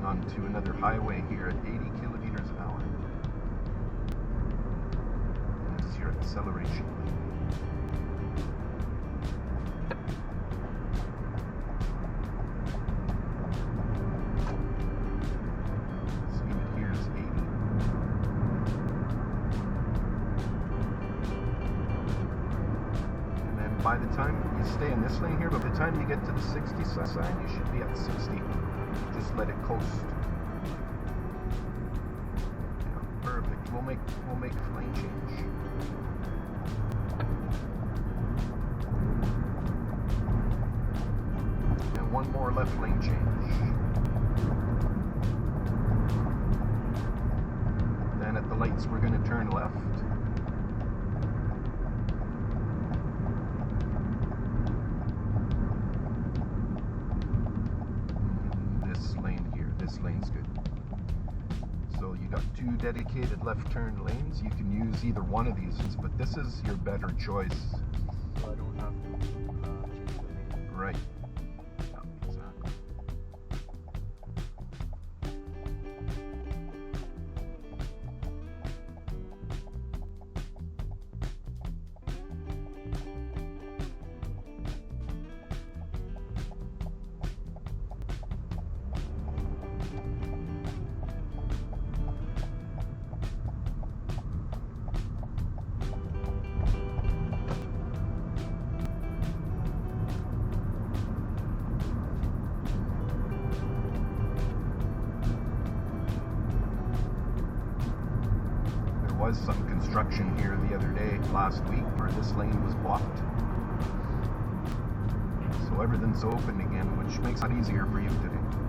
Onto another highway here at 80 kilometers an hour. And this is your acceleration. Speed here is 80. And then by the time you stay in this lane here, by the time you get to the 60 sign, you should be at 60. Just let it coast. Yeah, perfect. We'll make a lane change. And one more left lane change. Then at the lights we're going to turn left. This lane's good. So you got two dedicated left turn lanes. You can use either one of these, but this is your better choice. So I don't have to change the lane. Right. Yeah, exactly. Was some construction here the other day, last week, where this lane was blocked. So everything's open again, which makes it easier for you today.